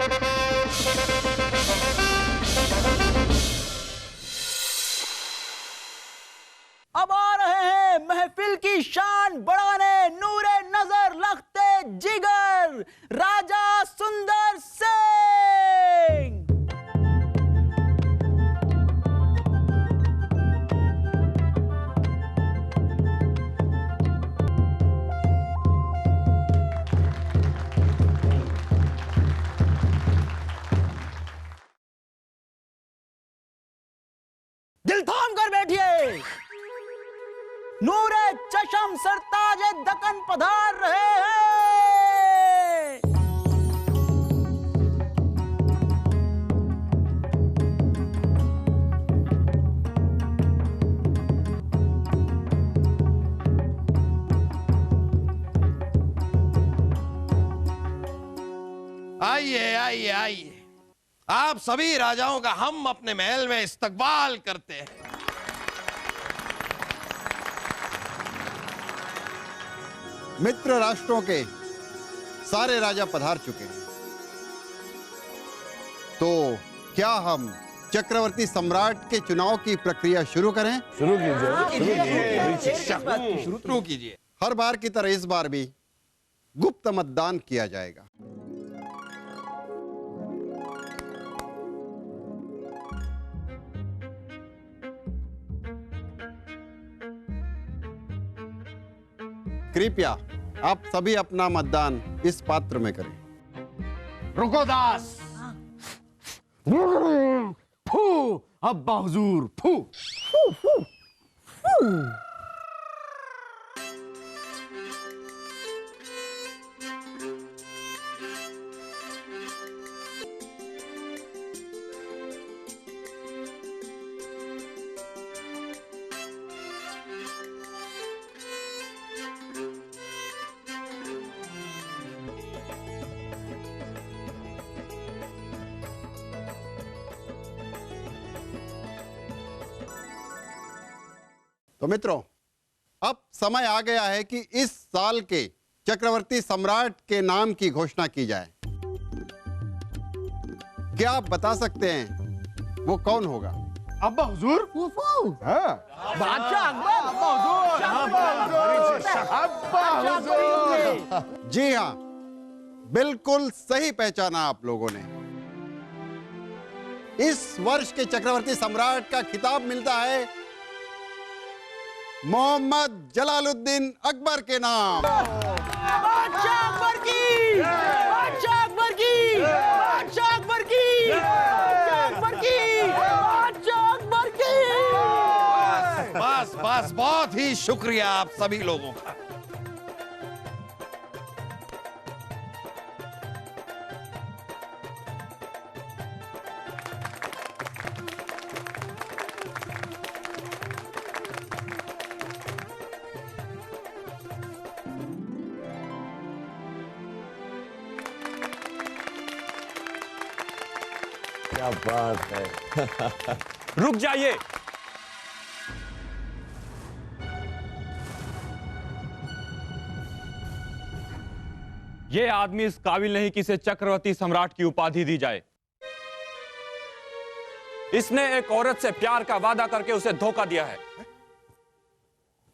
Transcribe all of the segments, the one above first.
अब आ रहे हैं महफिल की शान बढ़ाने, नूरे नजर लखते जिगर, राजा सुंदर सिंह। दिल थाम कर बैठिए, नूरे चशम सरताज दकन पधार रहे हैं। आइए आइए आइए, आप सभी राजाओं का हम अपने महल में इस्तकबाल करते हैं। मित्र राष्ट्रों के सारे राजा पधार चुके हैं, तो क्या हम चक्रवर्ती सम्राट के चुनाव की प्रक्रिया शुरू करें? शुरू कीजिए। हर बार की तरह इस बार भी गुप्त मतदान किया जाएगा। कृपया आप सभी अपना मतदान इस पात्र में करें। रुको दास। फू, अब्बा हुजूर, फू। तो मित्रों, अब समय आ गया है कि इस साल के चक्रवर्ती सम्राट के नाम की घोषणा की जाए। क्या आप बता सकते हैं वो कौन होगा? अब्बा हुजूर, बादशाह अकबर। अब्बा हुजूर। जी हाँ, बिल्कुल सही पहचाना आप लोगों ने। इस वर्ष के चक्रवर्ती सम्राट का खिताब मिलता है मोहम्मद जलालुद्दीन अकबर के नाम। बादशाह अकबर की, बादशाह अकबर की, बादशाह अकबर की, बादशाह अकबर की, बादशाह अकबर की। बस बस, बहुत ही शुक्रिया आप सभी लोगों का। क्या बात है। रुक जाइए। ये आदमी इस काबिल नहीं कि इसे चक्रवर्ती सम्राट की उपाधि दी जाए। इसने एक औरत से प्यार का वादा करके उसे धोखा दिया है।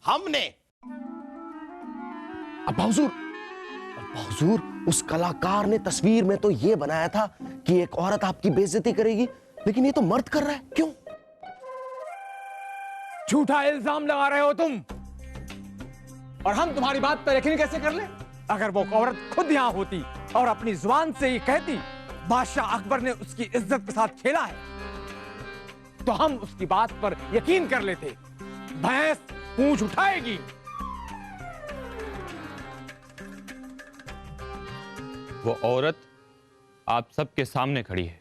हमने? अब्बा हुजूर, उस कलाकार ने तस्वीर में तो ये बनाया था कि एक औरत आपकी बेइज्जती करेगी, लेकिन ये तो मर्द कर रहा है। क्यों? झूठा इल्जाम लगा रहे हो तुम, और हम तुम्हारी बात पर यकीन कैसे कर ले? अगर वो औरत खुद यहां होती और अपनी जुबान से ये कहती बादशाह अकबर ने उसकी इज्जत के साथ खेला है, तो हम उसकी बात पर यकीन कर लेते। भैंस पूंछ उठाएगी। वो औरत आप सबके सामने खड़ी है।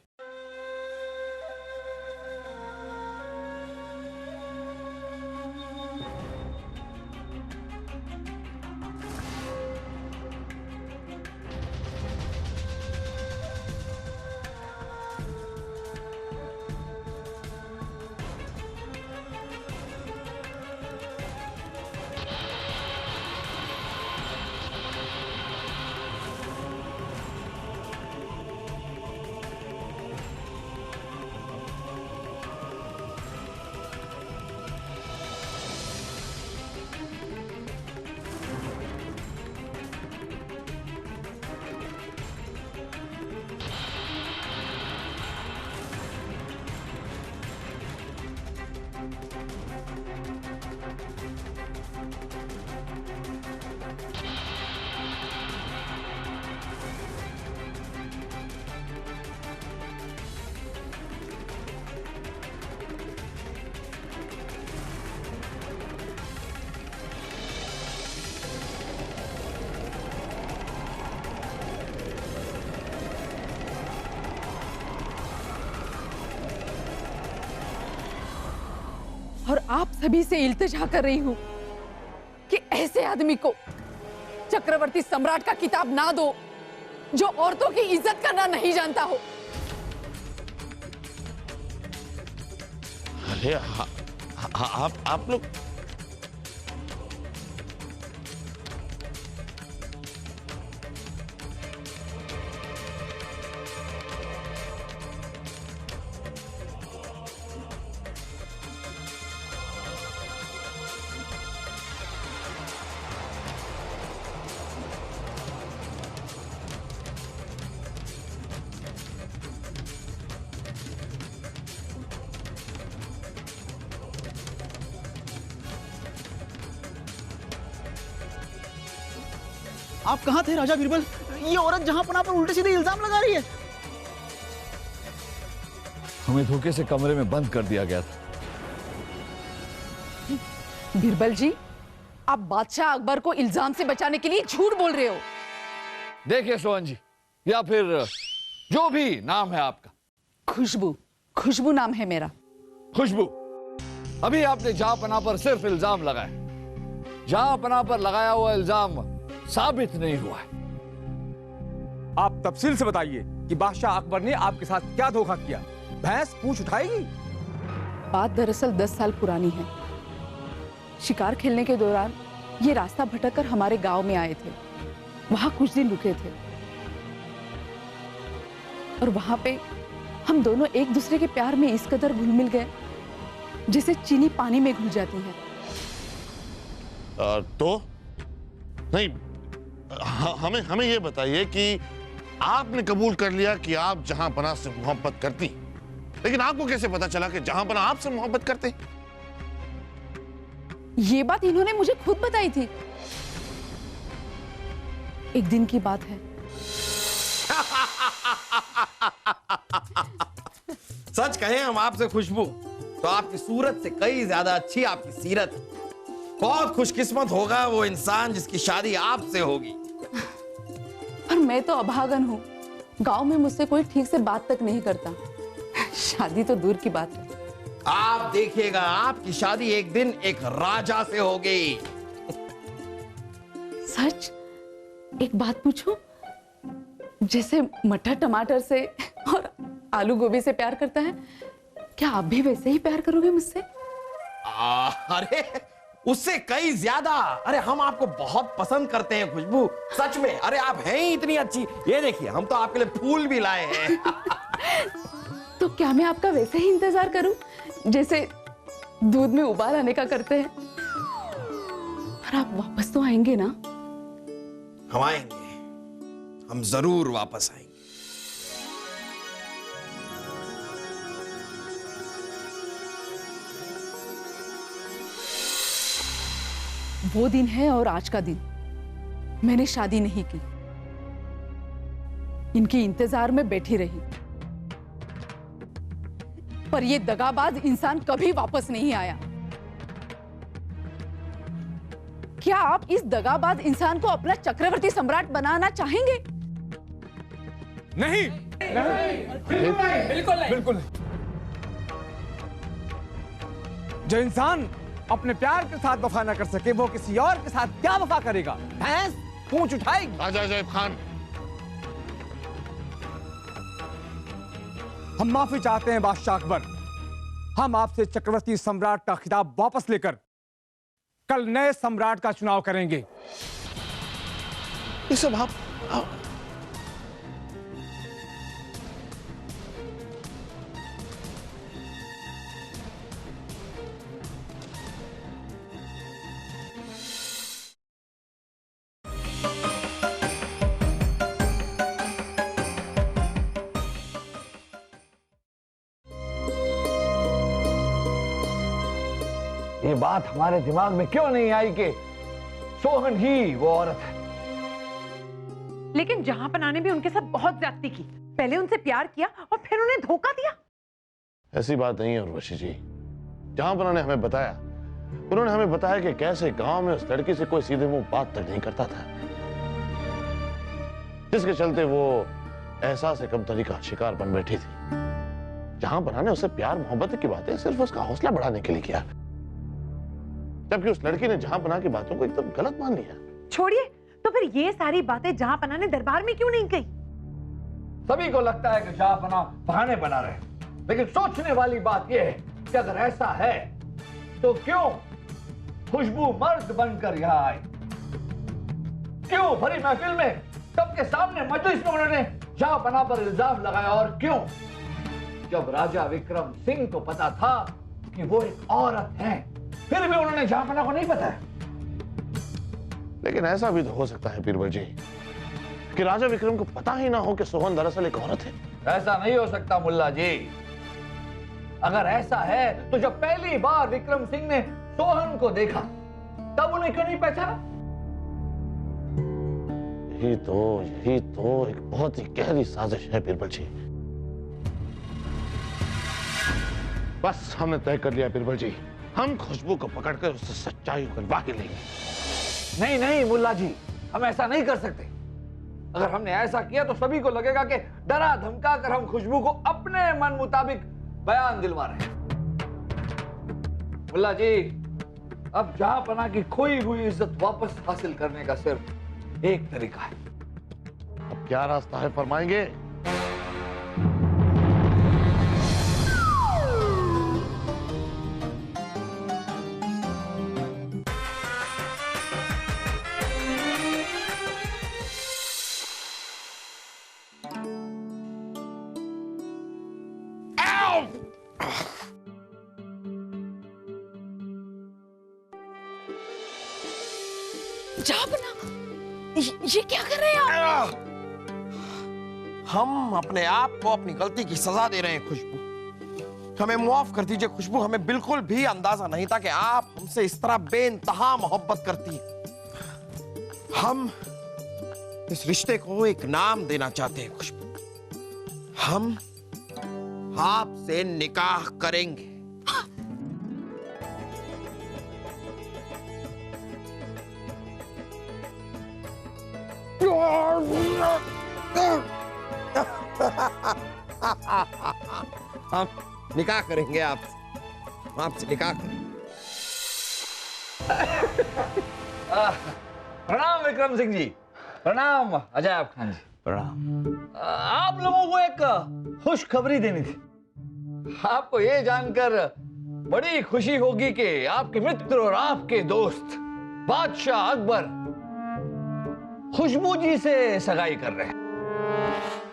आप सभी से इल्तिजा कर रही हूं कि ऐसे आदमी को चक्रवर्ती सम्राट का किताब ना दो जो औरतों की इज्जत करना नहीं जानता हो। अरे आप लोग आप कहाँ थे राजा बीरबल? ये औरत जहां पनाह पर उल्टे सीधे इल्जाम लगा रही है। हमें धोखे से कमरे में बंद कर दिया गया था। बीरबल जी, आप बादशाह अकबर को इल्जाम से बचाने के लिए झूठ बोल रहे हो। देखिए सोहन जी, या फिर जो भी नाम है आपका। खुशबू नाम है मेरा। खुशबू, अभी आपने जहांपनाह पर सिर्फ इल्जाम लगाया। जहांपनाह पर लगाया हुआ इल्जाम साबित नहीं हुआ है। आप तफसील से बताइए कि बादशाह अकबर ने आपके साथ क्या धोखा किया। भैंस पूछ उठाएगी। बात दरअसल 10 साल पुरानी है। शिकार खेलने के दौरान ये रास्ता भटककर हमारे गांव में आए थे। वहां कुछ दिन रुके थे और वहां पे हम दोनों एक दूसरे के प्यार में इस कदर घुल मिल गए जैसे चीनी पानी में घुल जाती है। तो नहीं, हमें ये बताइए कि आपने कबूल कर लिया कि आप जहांपनाह से मोहब्बत करती, लेकिन आपको कैसे पता चला कि जहांपनाह आपसे मोहब्बत करते? ये बात इन्होंने मुझे खुद बताई थी। एक दिन की बात है। सच कहें हम आपसे खुशबू, तो आपकी सूरत से कई ज्यादा अच्छी आपकी सीरत। बहुत खुशकिस्मत होगा वो इंसान जिसकी शादी आपसे होगी। पर मैं तो अभागन हूँ। गांव में मुझसे कोई ठीक से बात तक नहीं करता। शादी तो दूर की बात है। आप देखिएगा, आपकी शादी एक दिन एक राजा से होगी। सच? एक बात पूछूं? जैसे मटर टमाटर से और आलू गोभी से प्यार करता है, क्या आप भी वैसे ही प्यार करोगे मुझसे? अरे उससे कई ज्यादा। अरे हम आपको बहुत पसंद करते हैं खुशबू, सच में। अरे आप हैं ही इतनी अच्छी। ये देखिए, हम तो आपके लिए फूल भी लाए हैं। तो क्या मैं आपका वैसे ही इंतजार करूं जैसे दूध में उबाल आने का करते हैं? पर आप वापस तो आएंगे ना? हम आएंगे, हम जरूर वापस आएंगे। वो दिन है और आज का दिन। मैंने शादी नहीं की, इनकी इंतजार में बैठी रही। पर ये दगाबाज इंसान कभी वापस नहीं आया। क्या आप इस दगाबाज इंसान को अपना चक्रवर्ती सम्राट बनाना चाहेंगे? नहीं, बिल्कुल नहीं। जो इंसान अपने प्यार के साथ वफा ना कर सके, वो किसी और के साथ क्या वफा करेगा? भैंस पूंछ उठाएगी। राजा अजैब खान, हम माफी चाहते हैं बादशाह अकबर। हम आपसे चक्रवर्ती सम्राट का खिताब वापस लेकर कल नए सम्राट का चुनाव करेंगे। ये सब आप ये बात हमारे दिमाग में क्यों नहीं आई कि सोहन ही वो औरत है? लेकिन जहांपनाह ने भी उनके साथ बहुत ज्यादती की। पहले उनसे प्यार किया और फिर उन्हें धोखा दिया। ऐसी बात नहीं है उर्वशी जी। जहांपनाह ने हमें बताया, उन्होंने हमें बताया कि कैसे गांव में उस लड़की से कोई सीधे मुंह बात तक नहीं करता था, जिसके चलते वो एहसास कमतरी का शिकार बन बैठी थी। जहांपनाह ने उससे प्यार मोहब्बत की बातें सिर्फ उसका हौसला बढ़ाने के लिए किया। जबकि उस लड़की ने जहां पनाह की बातों को एकदम गलत मान लिया। छोड़िए, तो फिर ये सारी बातें जहांपनाह ने दरबार में क्यों नहीं कही? सभी को लगता है कि जहांपनाह बहाने बना रहे, लेकिन सोचने वाली बात यह है कि अगर ऐसा है तो क्यों खुशबू मर्द बनकर यहाँ आई? क्यों भरी महफिल में सबके सामने मजलिस में उन्होंने जहांपनाह पर इल्जाम लगाया? और क्यों जब राजा विक्रम सिंह को पता था कि वो एक औरत है, फिर भी उन्होंने जहांपनाह को नहीं बताया? लेकिन ऐसा भी तो हो सकता है बीरबल जी कि राजा विक्रम को पता ही ना हो कि सोहन दरअसल एक औरत है। ऐसा नहीं हो सकता मुल्ला जी। अगर ऐसा है तो जब पहली बार विक्रम सिंह ने सोहन को देखा तब उन्हें क्यों नहीं पहचाना? यही तो एक बहुत ही गहरी साजिश है बीरबल जी। बस हमने तय कर लिया बीरबल जी, हम खुशबू को पकड़कर उससे सच्चाई उगलवा के लेंगे। नहीं नहीं मुल्ला जी, हम ऐसा नहीं कर सकते। अगर हमने ऐसा किया तो सभी को लगेगा कि डरा धमका कर हम खुशबू को अपने मन मुताबिक बयान दिलवा रहे हैं। मुल्ला जी, अब जहांपनाह की खोई हुई इज्जत वापस हासिल करने का सिर्फ एक तरीका है। अब क्या रास्ता है फरमाएंगे? ये क्या कर रहे हैं आप? हम अपने आप को अपनी गलती की सजा दे रहे हैं खुशबू। हमें माफ कर दीजिए खुशबू, हमें बिल्कुल भी अंदाजा नहीं था कि आप हमसे इस तरह बेइंतहा मोहब्बत करती हैं। हम इस रिश्ते को एक नाम देना चाहते हैं खुशबू। हम आपसे निकाह करेंगे। हम निकाह करेंगे आपसे निकाह करेंगे। प्रणाम विक्रम सिंह जी। प्रणाम अजय खान जी। प्रणाम। आप लोगों को एक खुशखबरी देनी थी। आपको ये जानकर बड़ी खुशी होगी कि आपके मित्र और आपके दोस्त बादशाह अकबर खुशबू जी से सगाई कर रहे हैं।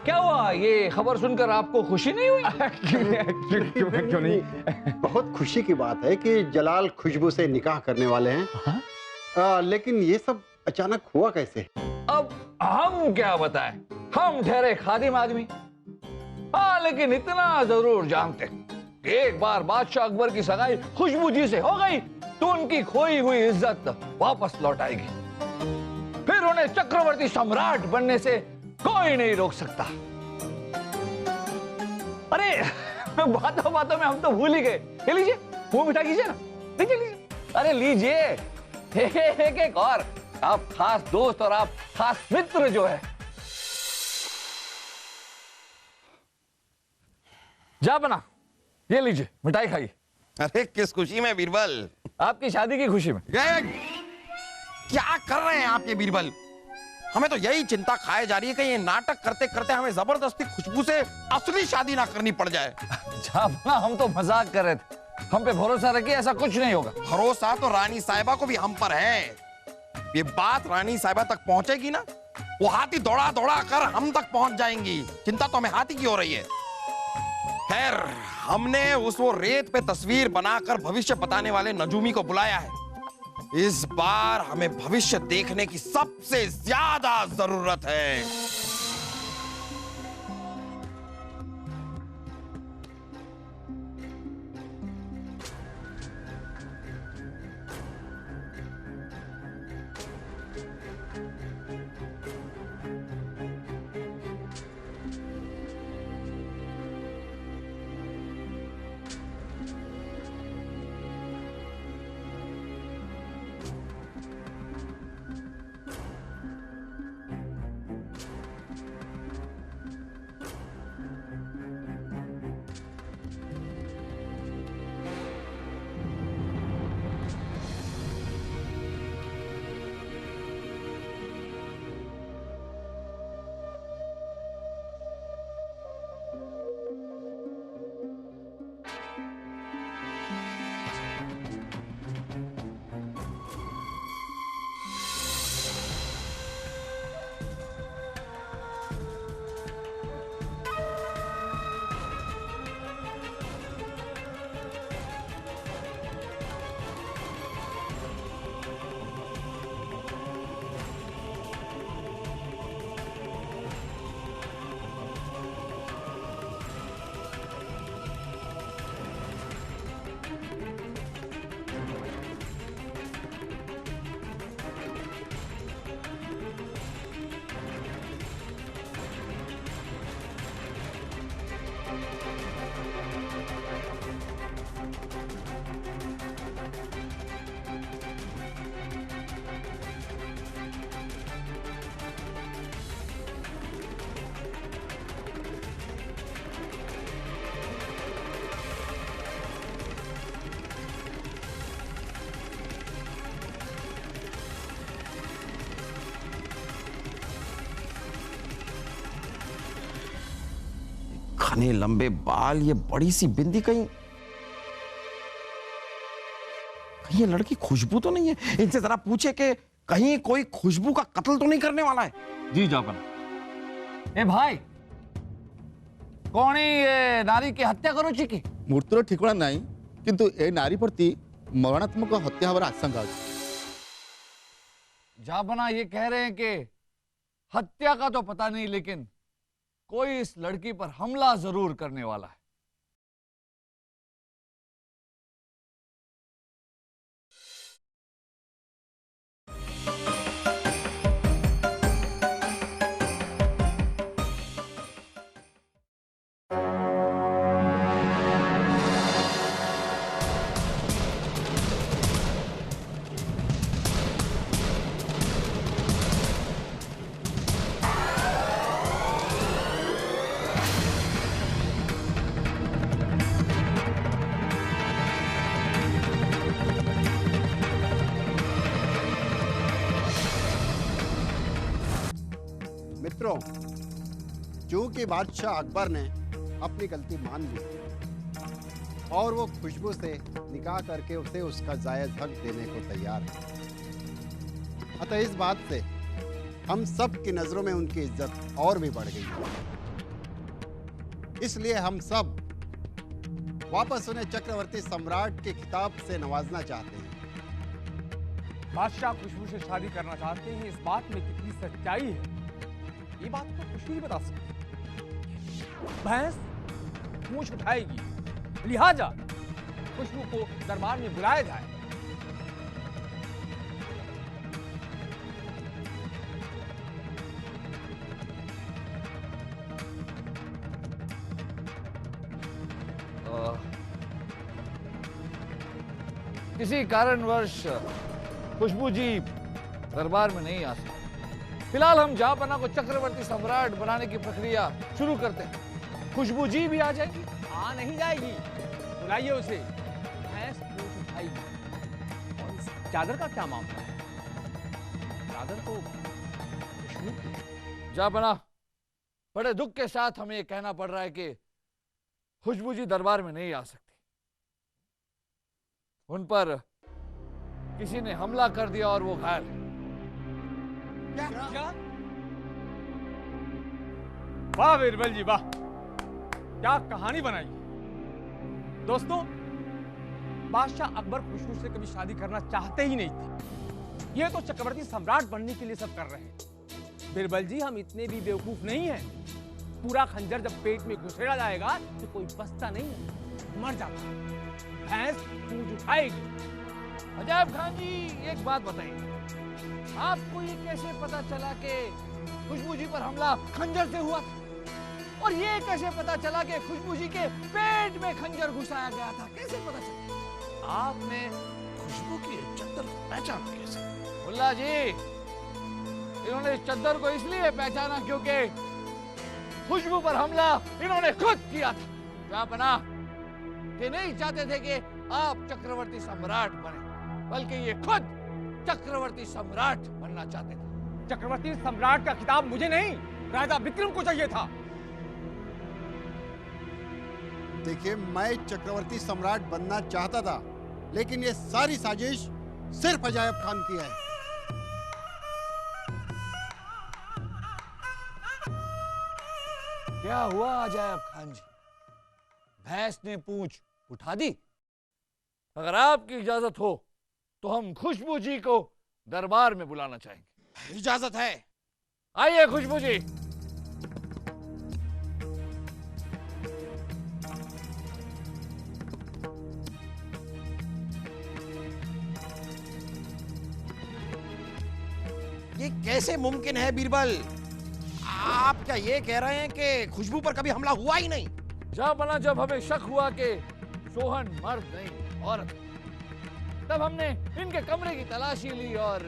क्या हुआ, ये खबर सुनकर आपको खुशी नहीं हुई? क्यों नहीं? बहुत खुशी की बात है कि जलाल खुशबू से निकाह करने वाले हैं। लेकिन ये सब अचानक हुआ कैसे? अब हम क्या बताएं, हम ठहरे खादिम आदमी। हाँ, लेकिन इतना जरूर जानते कि एक बार बादशाह अकबर की सगाई खुशबू जी से हो गई तो उनकी खोई हुई इज्जत वापस लौट आएगी। फिर उन्हें चक्रवर्ती सम्राट बनने से कोई नहीं रोक सकता। अरे बातों बातों में हम तो भूल ही गए। ये लीजिए, वो मिठाई कीजिए ना। लीजिए लीजिए, अरे लीजिए। एक और, आप खास दोस्त और आप खास मित्र जो है। जा बना, ये लीजिए मिठाई खाइए। अरे किस खुशी में बीरबल? आपकी शादी की खुशी में। क्या कर रहे हैं आप ये बीरबल? हमें तो यही चिंता खाए जा रही है कि ये नाटक करते करते हमें जबरदस्ती खुशबू से असली शादी ना करनी पड़ जाए। हम तो मजाक कर रहे थे। हम पे भरोसा रखिए, ऐसा कुछ नहीं होगा। भरोसा तो रानी साहिबा को भी हम पर है। ये बात रानी साहिबा तक पहुंचेगी ना, वो हाथी दौड़ा दौड़ा कर हम तक पहुंच जाएंगी। चिंता तो हमें हाथी की हो रही है। खैर, हमने वो रेत पे तस्वीर बनाकर भविष्य बताने वाले नजूमी को बुलाया है। इस बार हमें भविष्य देखने की सबसे ज्यादा जरूरत है। घने लंबे बाल, ये बड़ी सी बिंदी, कहीं ये लड़की खुशबू तो नहीं है? इनसे जरा पूछे कि कहीं कोई खुशबू का कत्ल तो नहीं करने वाला है। जी जापना। ए भाई, कौन ये नारी की हत्या करुची की? ମୃତ୍ୟୁର ଠିକଣା ନାହିଁ, କିନ୍ତୁ ଏ ନାରୀ ପ୍ରତି ମରଣାତ୍ମକ ହତ୍ୟା ହେବାର ଆଶଙ୍କା ଅଛି। जापना ये कह रहे हैं कि हत्या का तो पता नहीं, लेकिन कोई इस लड़की पर हमला जरूर करने वाला है। मित्रों, चूंकि बादशाह अकबर ने अपनी गलती मान ली और वो खुशबू से निकाह करके उसे उसका जायज हक देने को तैयार है, अतः इस बात से हम सब की नजरों में उनकी इज्जत और भी बढ़ गई है। इसलिए हम सब वापस उन्हें चक्रवर्ती सम्राट के खिताब से नवाजना चाहते हैं। बादशाह खुशबू से शादी करना चाहते हैं, इस बात में कितनी सच्चाई है ये बात तो खुशबू ही बता सकती। भैंस पूंछ उठाएगी, लिहाजा खुशबू को दरबार में बुलाया जाए। किसी कारणवश खुशबू जी दरबार में नहीं आ सकती। फिलहाल हम जापना को चक्रवर्ती सम्राट बनाने की प्रक्रिया शुरू करते हैं। खुशबू जी भी आ जाएगी। आ नहीं जाएगी, बुलाइए उसे। भैंस पूंछ उठाएगी। और इस चादर का क्या मामला है? चादर तो खुशबू की। जापना, बड़े दुख के साथ हमें कहना पड़ रहा है कि खुशबू जी दरबार में नहीं आ सकती। उन पर किसी ने हमला कर दिया और वो घायल है। क्या? वाह बीरबल जी वाह, क्या कहानी बनाई। दोस्तों, बादशाह अकबर खुशबू से कभी शादी करना चाहते ही नहीं थे। ये तो चक्रवर्ती सम्राट बनने के लिए सब कर रहे हैं। बीरबल जी, हम इतने भी बेवकूफ नहीं हैं। पूरा खंजर जब पेट में घुसेड़ा जाएगा तो कोई बचता नहीं है, मर जाता है। भैंस पूंछ उठाएगी। अजायब खान जी, एक बात बताइए, आपको ये कैसे पता चला कि खुशबू जी पर हमला खंजर से हुआ था? और ये कैसे पता चला कि खुशबू जी के पेट में खंजर घुसाया गया था? कैसे पता चला? आपने खुशबू की चद्दर पहचाना कैसे? मुल्ला जी, इन्होंने इस चद्दर को इसलिए पहचाना क्योंकि खुशबू पर हमला इन्होंने खुद किया था। जापना, ये नहीं चाहते थे कि आप चक्रवर्ती सम्राट बने, बल्कि ये खुद चक्रवर्ती सम्राट बनना चाहते थे। चक्रवर्ती सम्राट का खिताब मुझे नहीं, राजा विक्रम को चाहिए था। देखिए, मैं चक्रवर्ती सम्राट बनना चाहता था, लेकिन ये सारी साजिश सिर्फ अजायब खान की है। क्या हुआ अजायब खान जी? भैंस ने पूंछ उठा दी? अगर आपकी इजाजत हो तो हम खुशबू जी को दरबार में बुलाना चाहेंगे। इजाजत है। आइए खुशबू जी। ये कैसे मुमकिन है बीरबल? आप क्या ये कह रहे हैं कि खुशबू पर कभी हमला हुआ ही नहीं? जापना, जब हमें शक हुआ कि सोहन मर्द नहीं औरत, तब हमने इनके कमरे की तलाशी ली और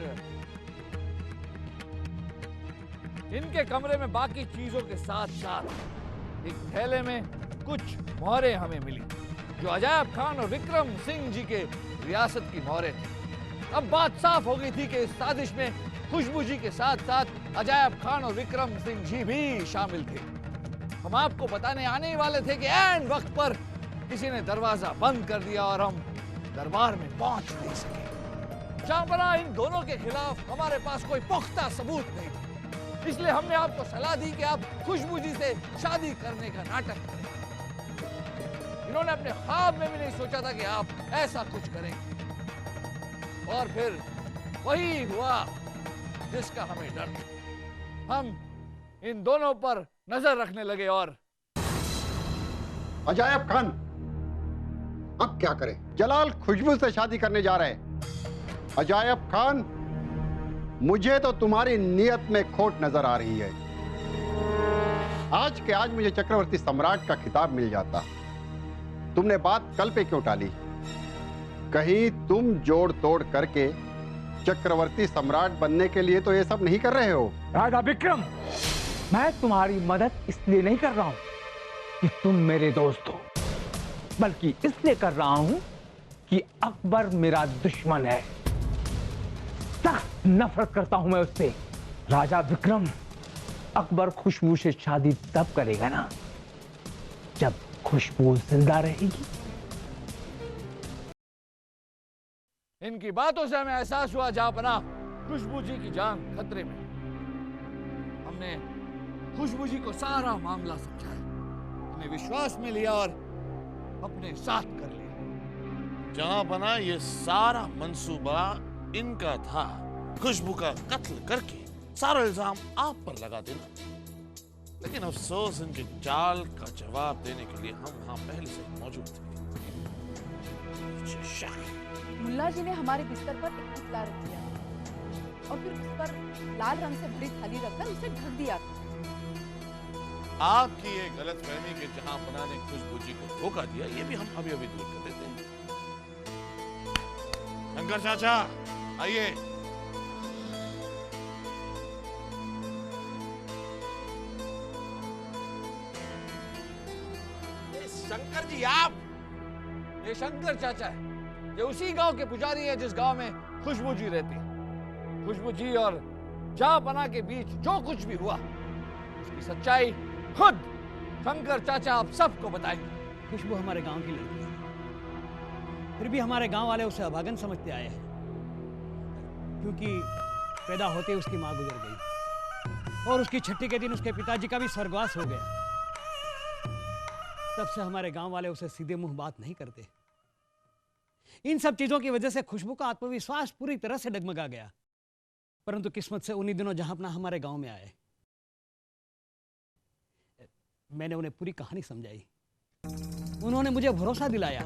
इनके कमरे में बाकी चीजों के साथ साथ एक थैले में कुछ मोहरें हमें मिली, जो अजायब खान और विक्रम सिंह जी के रियासत की मोहरें थी। अब बात साफ हो गई थी कि इस साजिश में खुशबू जी के साथ साथ अजायब खान और विक्रम सिंह जी भी शामिल थे। हम आपको बताने आने ही वाले थे कि ऐन वक्त पर किसी ने दरवाजा बंद कर दिया और हम दरबार में पहुंच नहीं सके। जहांपनाह, इन दोनों के खिलाफ हमारे पास कोई पुख्ता सबूत नहीं था, इसलिए हमने आपको सलाह दी कि आप खुशबू जी से शादी करने का नाटक करें। इन्होंने अपने ख्वाब में भी नहीं सोचा था कि आप ऐसा कुछ करेंगे, और फिर वही हुआ जिसका हमें डर था। हम इन दोनों पर नजर रखने लगे और अजायब खान, अब क्या करें? जलाल खुशबू से शादी करने जा रहे हैं। अजायब खान, मुझे तो तुम्हारी नीयत में खोट नजर आ रही है। आज के आज मुझे चक्रवर्ती सम्राट का खिताब मिल जाता। तुमने बात कल पे क्यों टाली? कहीं तुम जोड़ तोड़ करके चक्रवर्ती सम्राट बनने के लिए तो ये सब नहीं कर रहे हो? राजा विक्रम, मैं तुम्हारी मदद इसलिए नहीं कर रहा हूं कि तुम मेरे दोस्त हो, बल्कि इसलिए कर रहा हूं कि अकबर मेरा दुश्मन है। सख्त नफरत करता हूं मैं उससे। राजा विक्रम, अकबर खुशबू से शादी तब करेगा ना जब खुशबू जिंदा रहेगी। इनकी बातों से हमें एहसास हुआ जहांपनाह, खुशबू जी की जान खतरे में। हमने खुशबू जी को सारा मामला समझाया, उन्हें विश्वास में लिया और अपने साथ कर लिया। जहांपनाह, ये सारा मंसूबा इनका था, खुशबू का कत्ल करके सारा इल्जाम आप पर लगा देना। लेकिन अफसोस, इनके जाल का जवाब देने के लिए हम वहां पहले से मौजूद थे। मुल्ला जी ने हमारे बिस्तर पर एक पुतला रख दिया और फिर उस पर लाल रंग से भरी थाली रखकर उसे ढक दिया। आपकी ये गलतफहमी कि जहांपनाह ने खुशबू जी को धोखा दिया, ये भी हम अभी अभी दूर कर देते हैं। शंकर चाचा, आइए। शंकर जी, आप? ये शंकर चाचा है, ये उसी गांव के पुजारी है जिस गांव में खुशबू जी रहती है। खुशबू जी और जहांपनाह के बीच जो कुछ भी हुआ, उसकी सच्चाई खुद शंकर चाचा आप सबको बताएंगे। खुशबू हमारे गांव की लड़की है, फिर भी हमारे गांव वाले उसे अभागन समझते आए हैं, क्योंकि पैदा होते उसकी मां गुजर गई और उसकी छठी के दिन उसके पिताजी का भी स्वर्गवास हो गया। तब से हमारे गांव वाले उसे सीधे मुंह बात नहीं करते। इन सब चीजों की वजह से खुशबू का आत्मविश्वास पूरी तरह से डगमगा गया, परंतु किस्मत से उन्हीं दिनों जहांपनाह हमारे गांव में आए। मैंने उन्हें पूरी कहानी समझाई। उन्होंने मुझे भरोसा दिलाया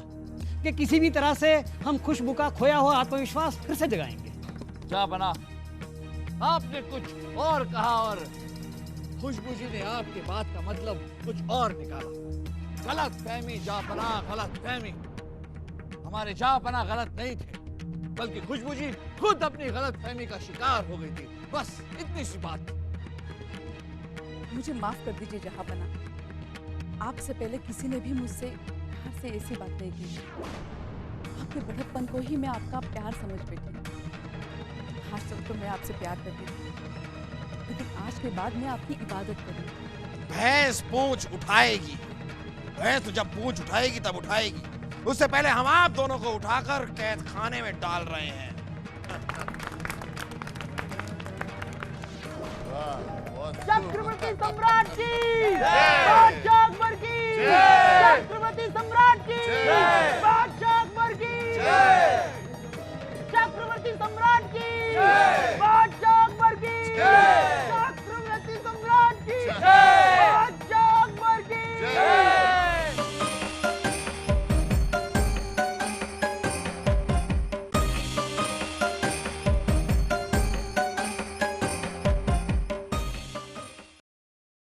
कि किसी भी तरह से हम खुशबू का खोया हुआ आत्मविश्वास फिर से जगाएंगे। जहांपनाह, आपने कुछ और कहा और खुशबू जी ने आपके बात का मतलब कुछ और निकाला। गलत फहमी जहांपनाह, गलत फहमी। हमारे जहांपनाह गलत नहीं थे, बल्कि खुशबू जी खुद अपनी गलत फहमी का शिकार हो गई थी। बस इतनी सी बात। मुझे माफ कर दीजिए जहांपनाह, आपसे पहले किसी ने भी मुझसे प्यार से ऐसी बात नहीं की। आपके बड़प्पन को ही मैं आपका प्यार समझ बैठी। आज तक तो मैं आपसे प्यार करती थी, लेकिन आज के बाद मैं आपकी इबादत करूंगी। भैंस पूंछ उठाएगी, भैंस तो जब पूंछ उठाएगी तब उठाएगी। उससे पहले हम आप दोनों को उठाकर कैद खाने में डाल रहे हैं। चक्रवर्ती सम्राट की, बादशाह अकबर की, चक्रवर्ती सम्राट की।